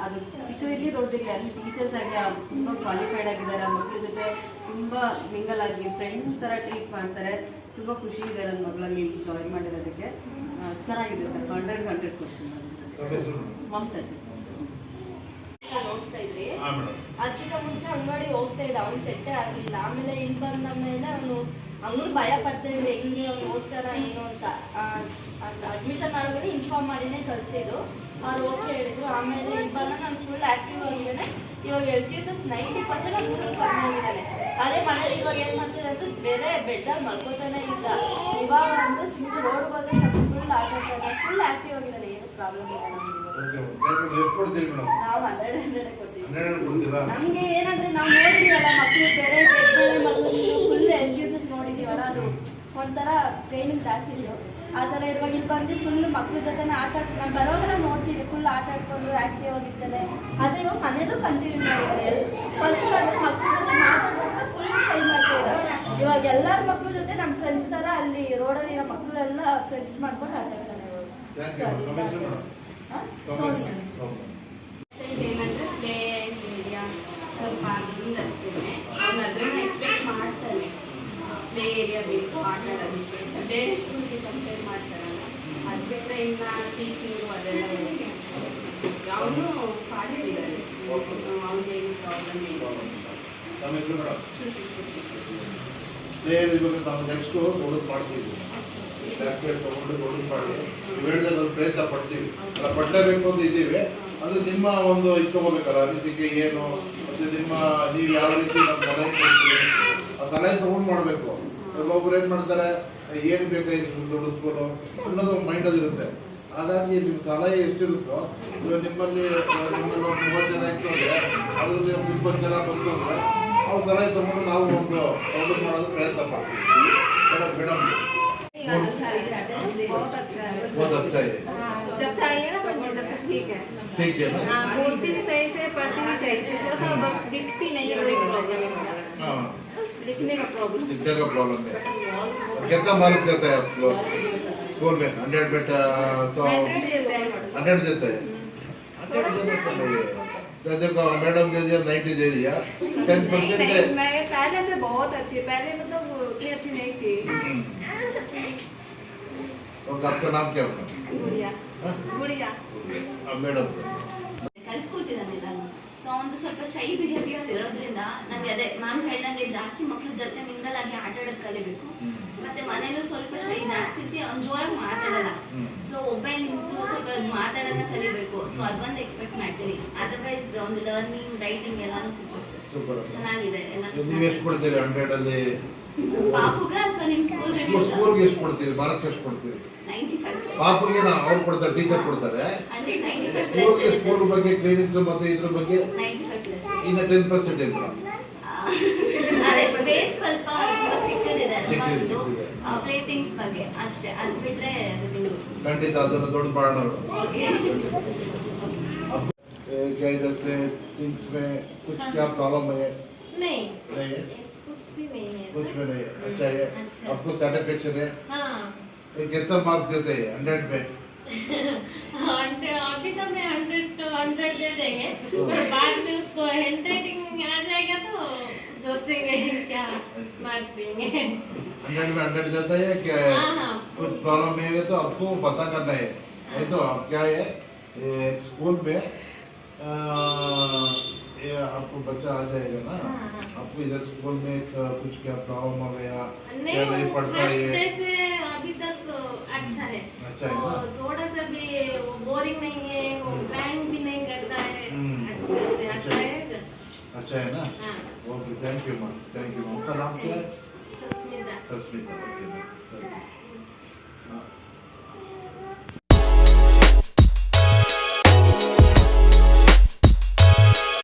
ಅದು ಚಿಕ್ಕದಿರಲಿ ದೊಡ್ಡದಿರಲಿ ಅಲ್ಲಿ ಟೀಚರ್ಸ್ ಆಗಿ ತುಂಬ ಕ್ವಾಲಿಫೈಡ್ ಆಗಿದ್ದಾರೆ. ಆ ಮಕ್ಕಳ ಜೊತೆ ತುಂಬ ಮಿಂಗಲ್ ಆಗಿ ಫ್ರೆಂಡ್ಸ್ ಥರ ಟ್ರೀಟ್ ಮಾಡ್ತಾರೆ. ತುಂಬ ಖುಷಿ ಇದೆ ನನ್ನ ಮಗಳಲ್ಲಿ ಜಾಯಿನ್ ಮಾಡಿರೋದಕ್ಕೆ. ಚೆನ್ನಾಗಿದೆ ಸರ್. 100 ಕೊಡ್ತೀನಿ. ಮಮತಾ ಸರ್. ನೋಡ್ತಾ ಇದ್ರಿ, ಅದಕ್ಕಿಂತ ಮುಂಚೆ ಅಂಗಡಿ ಹೋಗ್ತಾ ಇದ್ದ, ಅವ್ನು ಸೆಟ್ಟೇ ಆಗಲಿಲ್ಲ. ಆಮೇಲೆ ಇಲ್ಲಿ ಬಂದ ಮೇಲೆ ಅವನು ಭಯ ಪಡ್ತಾ ಇದ್ದೆ, ಹೆಂಗೆ ಅವ್ನು ಓದ್ತಾರ ಏನು ಅಂತ. ಅಡ್ಮಿಷನ್ ಮಾಡೋದ್ರೆ ಇನ್ಫಾರ್ಮ್ ಮಾಡಿನೇ ಕಳಿಸಿದ್ದು. ಅವ್ರು ಓಕೆ ಹೇಳಿದ್ರು. ಆಮೇಲೆ ಇಲ್ಲಿ ಬಂದ ನಾನು ಫುಲ್ ಆ್ಯಕ್ಟಿವ್ ಆಗಿದ್ದೇನೆ. ಇವಾಗ LGSS 90% ಅವ್ನು ಫುಲ್ ಕಡಿಮೆ. ಅದೇ ಮನೇಲಿ ಇವಾಗ ಏನು ಮಾಡ್ತಿದೆ ಅಂತ ಬೇರೆ ಬೆಡ್ಡಲ್ಲಿ ಮಲ್ಕೋತಾನೆ ಇಲ್ಲ. ಇವಾಗ ಅಂತ ಸುಮ್ಮನೆ ರೋಡ್ ಬಂದ್ರೆ ಫುಲ್ ಆಟ ಆಡ್ತಾನೆ, ಫುಲ್ ಆ್ಯಕ್ಟಿವ್ ಆಗಿದ್ದಾನೆ. ಏನು ಪ್ರಾಬ್ಲಮ್ ಇಲ್ಲ ನಮ್ಗೆ. ನಾವು 100 ಕೊಡ್ತೀವಿ. ನಮ್ಗೆ ಏನಂದ್ರೆ ನಾವು ನೋಡಿದೀವಲ್ಲ ಮಕ್ಕಳು ಬೇರೆ ಫುಲ್ LGSS ನೋಡಿದೀವಲ್ಲ, ಅದು ಒಂಥರ ಟ್ರೈನಿಂಗ್ ಜಾಸ್ತಿ ಇದೆ. ಆ ಥರ ಇರುವಾಗ ಇಲ್ಲಿ ಬಂದು ಫುಲ್ ಮಕ್ಳ ಜೊತೆ ಆಟ ನಾನು ಬರೋವಾಗ ನೋಡ್ತೀವಿ, ಫುಲ್ ಆಟ ಆಡ್ಕೊಂಡು ಆ್ಯಕ್ಟಿವ್ ಆಗಿರ್ತಾನೆ. ಆದರೆ ಇವಾಗ ಮನೇಲೂ ಕಂಟಿನ್ಯೂ ಮಾಡಿದ್ದಾರೆ. ಫಸ್ಟ್ ಅದು ಮಕ್ಳ ಜೊತೆ ಮಾತಾಡ್ಕೊಂಡು ಫುಲ್ ಟ್ರೈ ಮಾಡ್ತಿದ್ದಾರೆ. ಇವಾಗ ಎಲ್ಲರ ಮಕ್ಳ ಜೊತೆ ನಮ್ಮ ಫ್ರೆಂಡ್ಸ್ ಥರ ಅಲ್ಲಿ ರೋಡಲ್ಲಿರೋ ಮಕ್ಕಳೆಲ್ಲ ಫ್ರೆಂಡ್ಸ್ ಮಾಡ್ಕೊಂಡು ಆಟ ಆಡ್ತಾನೆ ಏನಂದ್ರೆ ಪ್ಲೇ ಏರಿಯಾ ಸ್ವಲ್ಪ ಅದರಿಂದ ಅಷ್ಟೇ. ಅವ್ನು ಅದನ್ನು ಎಕ್ಸ್ಪೆಕ್ಟ್ ಮಾಡ್ತಾನೆ. ಪ್ಲೇ ಏರಿಯಾ ಬೇಕು ಆಟ ಆಡೋದಕ್ಕೆ. ಬೇರೆ ಸ್ಕೂಲ್ಗೆ ಕಂಪೇರ್ ಮಾಡ್ತಾರಲ್ಲ, ಅದು ಬಿಟ್ಟರೆ ಇನ್ನು ಟೀಚಿಂಗು ಅದೆಲ್ಲ ಅವನು ಫಾಸ್ಟ್ ಇದ್ದಾನೆ. ಅವ್ನಿಗೇನು ಪ್ರಾಬ್ಲಮ್ ಇಲ್ಲ. ನೆಕ್ಸ್ಟು ನೋಡೋದು ಮಾಡ್ತೀವಿ, ತಗೊಂಡು ಮಾಡಿ ಹೇಳಿದಾಗ ಪ್ರಯತ್ನ ಪಡ್ತೀವಿ. ಅಲ್ಲ ಪಡಲೇಬೇಕು ಅಂತ ಇದ್ದೀವಿ. ಅದು ನಿಮ್ಮ ಒಂದು ಇದು ತಗೋಬೇಕಲ್ಲ, ಅನಿಸಿಕೆ ಏನು, ಮತ್ತು ನೀವು ಯಾವ ರೀತಿ ನಮ್ಮ ಸಲಹೆ ಕೊಡ್ತೀವಿ, ಆ ಸಲಹೆ ತಗೊಂಡು ಮಾಡಬೇಕು. ಒಬ್ಬೊಬ್ರು ಏನು ಮಾಡ್ತಾರೆ, ಏನು ಬೇಕಾಗಿತ್ತು ದೊಡ್ಡ ಸ್ಕೂಲು ಅನ್ನೋದು ಮೈಂಡಲ್ಲಿ ಇರುತ್ತೆ. ಹಾಗಾಗಿ ನಿಮ್ಮ ಸಲಹೆ ಎಷ್ಟಿರುತ್ತೋ, ಇವಾಗ ನಿಮ್ಮಲ್ಲಿ ಒಂದು 30 ಜನ ಇತ್ತು ಅಂದರೆ ಅದ್ರಲ್ಲಿ ಒಂದು 20 ಜನ ಬಂತು ಅಂದರೆ ಅವ್ರ ಸಲಹೆ ತಗೊಂಡು ನಾವು ಒಂದು ಸೌಲಭ್ಯ ಮಾಡೋದು ಪ್ರಯತ್ನ ಮಾಡ್ತೀವಿ. ಮೇಡಮ್ बहुत अच्छा है। जब चाहिए ना तो ठीक है, ठीक है ना। बोलती भी सही से, पढ़ती भी सही से, थोड़ा सा बस दिखती नहीं है, वही प्रॉब्लम है। हाँ, लिखने का प्रॉब्लम है। कितना मार्क्स देता है आप लोग स्कूल में? 100 बेटा तो 100 देता है। 100 देने से नहीं है। देखो मैडम दे दिया 90 दे दिया, 10% है। मैं पहले से बहुत अच्छी, पहले मतलब उतनी अच्छी नहीं थी। और आपका नाम क्या होगा? गुड़िया। गुड़िया ಮೇಡಮ್ ಕಲ್ಸ್ಕೊತಿದ್ದಾನಿಲ್ಲ. ಸೊ ಒಂದು ಸ್ವಲ್ಪ ಶೈ ಬಿಹೇವಿಯರ್ ಇರೋದ್ರಿಂದ ನನಗೆ ಅದೇ ಮ್ಯಾಮ್ ಹೇಳ್ದಂಗೆ ಜಾಸ್ತಿ ಮಕ್ಳ ಜೊತೆ ಮಿಂಗಲ್ ಆಗಿ ಆಟ ಆಡೋದು ಕಲಿಬೇಕು. ಮತ್ತೆ ಮನೇಲೂ ಸ್ವಲ್ಪ ಶೈ ಜಾಸ್ತಿ ಇದ್ದು ಅವ್ನು ಜೋರಾಗಿ ಮಾತಾಡಲ್ಲ. ಸೊ ಒಬ್ಬೇ ನಿಂತು ಸ್ವಲ್ಪ ಮಾತಾಡೋದನ್ನ ಕಲಿಬೇಕು. ಸೊ ಅದೊಂದು ಎಕ್ಸ್ಪೆಕ್ಟ್ ಮಾಡ್ತೀನಿ. ಅದರ್ವೈಸ್ ಒಂದು ಲರ್ನಿಂಗ್ ರೈಟಿಂಗ್ ಎಲ್ಲಾನು ಸೂಪರ್ ಚೆನ್ನಾಗಿದೆ. ನೀವು ಎಷ್ಟು ಕೊಡ್ತೀರಿ 100 ಅಲ್ಲಿ? ಪಾಪುಗ ಅಥವಾ ನಿಮ್ಮ ಸ್ಕೂಲ್ಗೆ ಎಷ್ಟು ಕೊಡ್ತೀರಿ? ಮಾರ್ಕ್ಸ್ ಎಷ್ಟು ಕೊಡ್ತೀರಿ? 95. ಪಾಪುಗೆ ಅವ್ರು ಕೊಡ್ತಾರೆ, ಟೀಚರ್ ಕೊಡ್ತಾರೆ. ಸ್ಕೂಲ್ ಬಗ್ಗೆ ಕ್ಲಿನಿಕ್ಸ್ ಮತ್ತೆ ಇದ್ರ ಬಗ್ಗೆ 95+. ಇನ್ನು 10% ಇಲ್ಲ. ಅದೇ ಸ್ಪೇಸ್ ಸ್ವಲ್ಪ ಚಿಕ್ಕದಿದೆ, ಪ್ಲೇಟಿಂಗ್ಸ್ ಬಗ್ಗೆ ಅಷ್ಟೇ. ಅದು ಬಿಟ್ರೆ ಖಂಡಿತ ಅದನ್ನು ದೊಡ್ಡ ಮಾಡೋಣ. क्या इधर से थिंग्स में कुछ क्या प्रॉब्लम है? नहीं नहीं है, कुछ भी नहीं है, कुछ भी नहीं है. अच्छा है, आपको सेटिस्फेक्शन है? हाँ। कितना मार्क्स देते हैं 100 में? अभी तो मैं 100 दे देंगे, पर बाद में उसको हैंड राइटिंग आ जाएगा तो सोचेंगे क्या मार्क देंगे। 100 में 100 देता है क्या? हाँ। कुछ प्रॉब्लम है तो आपको पता करना है. नहीं तो आप क्या है, स्कूल में ये आपको बच्चा आ जाएगा ना. आपको इधर स्कूल में कुछ क्या प्रॉब्लम हो गया, क्या नहीं पढ़ता है? से अभी तक अच्छा है. अच्छा है ना? थोड़ा सा भी बोरिंग नहीं है, वो बैंक भी नहीं करता है. अच्छे से अच्छा है. अच्छा है ना. Okay, thank you ma'am, thank you. आपका नाम क्या है? सस्मिता. सस्मिता.